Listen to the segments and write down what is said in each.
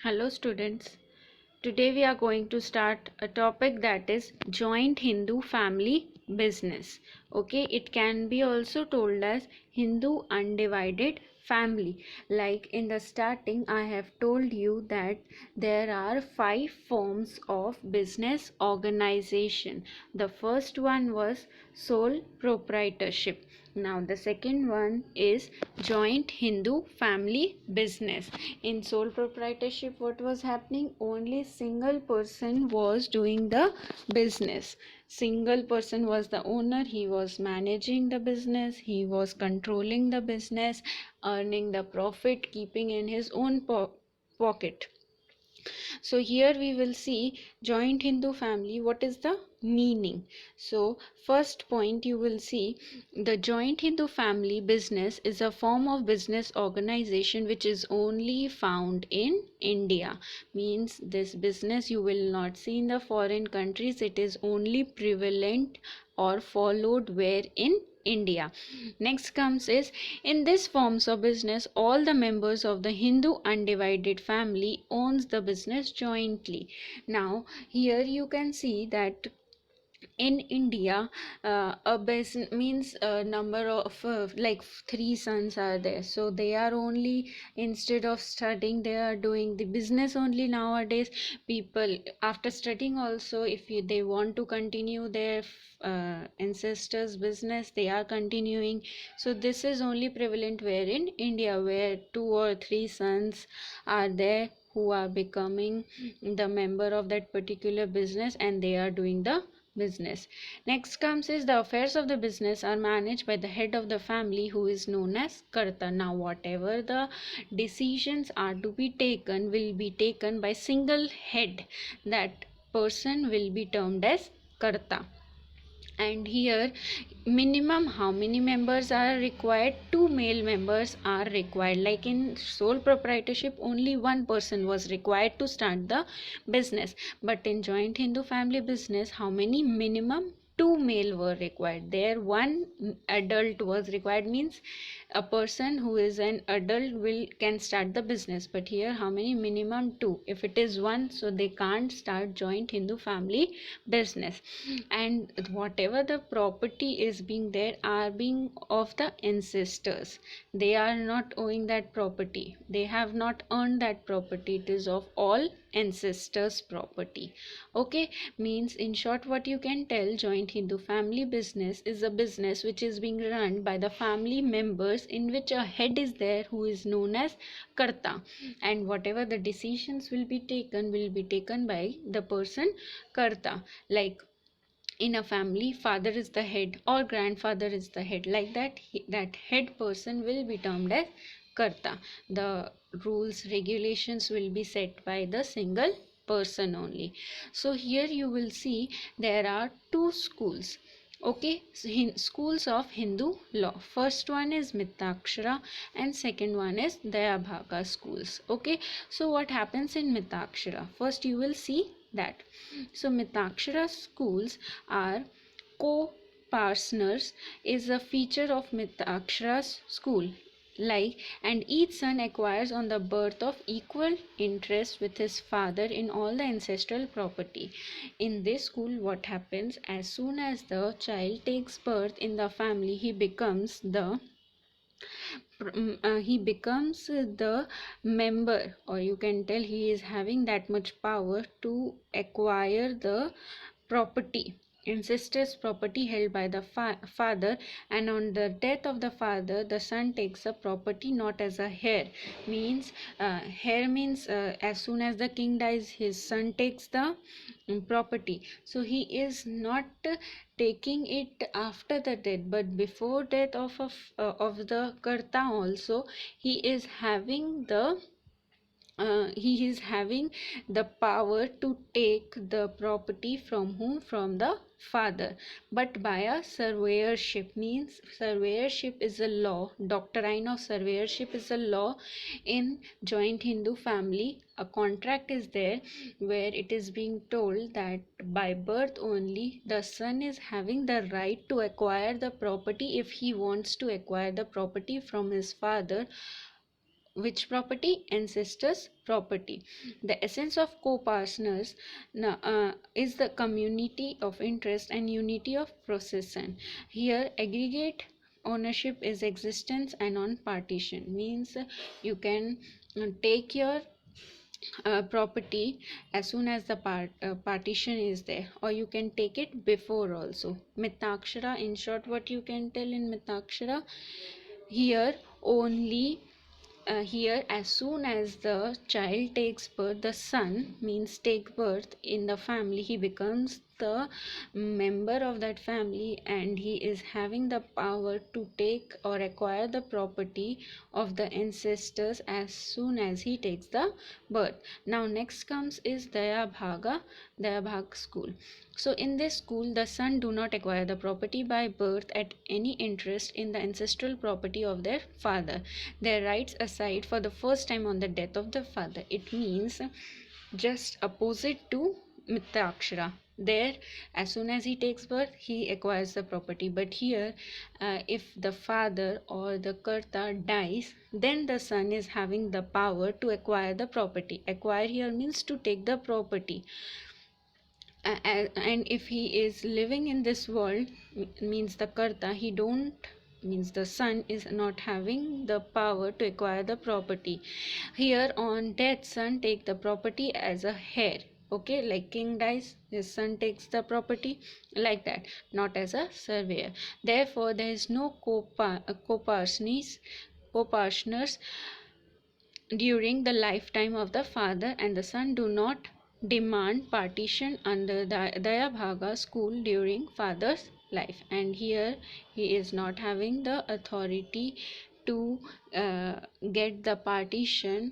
Hello students. Today we are going to start a topic that is joint Hindu family business. Okay, it can be also told as Hindu undivided family. Like in the starting I have told you that there are 5 forms of business organization. The first one was sole proprietorship. Now the second one is joint Hindu family business. In sole proprietorship, what was happening? Only single person was doing the business. Single person was the owner. He was managing the business. He was controlling the business, earning the profit, keeping in his own pocket. So here we will see joint Hindu family, what is the meaning. So first point, you will see the joint Hindu family business is a form of business organization which is only found in India. Means this business you will not see in the foreign countries. It is only prevalent or followed where in India. Next comes is, in this forms of business, all the members of the Hindu undivided family owns the business jointly. Now here you can see that in India, a business means a number of like 3 sons are there, so they are only, instead of studying, they are doing the business only. Nowadays people after studying also, if they want to continue their ancestors business, they are continuing. So this is only prevalent where in India, where 2 or 3 sons are there who are becoming the member of that particular business, and they are doing the business. Next comes is, the affairs of the business are managed by the head of the family, who is known as Karta. Now whatever the decisions are to be taken will be taken by single head. That person will be termed as Karta. And here, minimum how many members are required? 2 male members are required. Like in sole proprietorship, only one person was required to start the business, but in joint Hindu family business, how many? Minimum 2 male were required. There one adult was required, means a person who is an adult will can start the business. But here how many? Minimum 2. If it is one, so they can't start joint Hindu family business. And whatever the property is being there are being of the ancestors. They are not owing that property, they have not earned that property. It is of all ancestors property. Okay, means in short what you can tell, joint Hindu family business is a business which is being run by the family members, in which a head is there who is known as Karta, and whatever the decisions will be taken by the person Karta. Like in a family, father is the head or grandfather is the head, like that that head person will be termed as Karta. The rules regulations will be set by the single person only. So here you will see there are 2 schools. Okay, so schools of Hindu law. First one is Mitakshara and second one is Dayabhaga schools. Okay, so what happens in Mitakshara? First you will see that. So Mitakshara schools are co-partners, is a feature of Mitakshara's school. Like, and each son acquires on the birth of equal interest with his father in all the ancestral property. In this school what happens, as soon as the child takes birth in the family, he becomes the member, or you can tell he is having that much power to acquire the property, ancestors property held by the father. And on the death of the father, the son takes a property not as a heir. Means heir means as soon as the king dies, his son takes the property. So he is not taking it after the death, but before death of the Karta also, he is having the power to take the property from whom? From the father, but by a surveyorship. Means surveyorship is a law, doctrine of surveyorship is a law in joint Hindu family. A contract is there where it is being told that by birth only the son is having the right to acquire the property, if he wants to acquire the property from his father, which property? Ancestors' property. The essence of co-partners is the community of interest and unity of procession. Here, aggregate ownership is existence and on partition, means you can take your property as soon as the partition is there, or you can take it before also. Mitakshara, in short, what you can tell in Mitakshara, here only here as soon as the child takes birth, the son means take birth in the family, he becomes the member of that family and he is having the power to take or acquire the property of the ancestors as soon as he takes the birth. Now next comes is Daya Bhag school. So in this school, the son do not acquire the property by birth at any interest in the ancestral property of their father. Their rights aside for the first time on the death of the father. It means just opposite to Mitakshara. There, as soon as he takes birth, he acquires the property. But here, if the father or the Karta dies, then the son is having the power to acquire the property. Acquire here means to take the property. And if he is living in this world, means the Karta, he don't, means the son is not having the power to acquire the property. Here on death, son take the property as a heir. Okay, like king dies, his son takes the property, like that, not as a surveyor. Therefore there is no co-partners during the lifetime of the father, and the son do not demand partition under the Daya Bhaga school during father's life. And here he is not having the authority to get the partition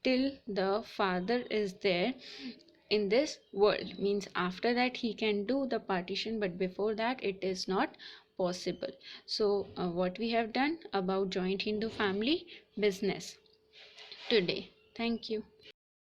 till the father is there in this world, means after that he can do the partition, but before that it is not possible. So what we have done about joint Hindu family business today. Thank you.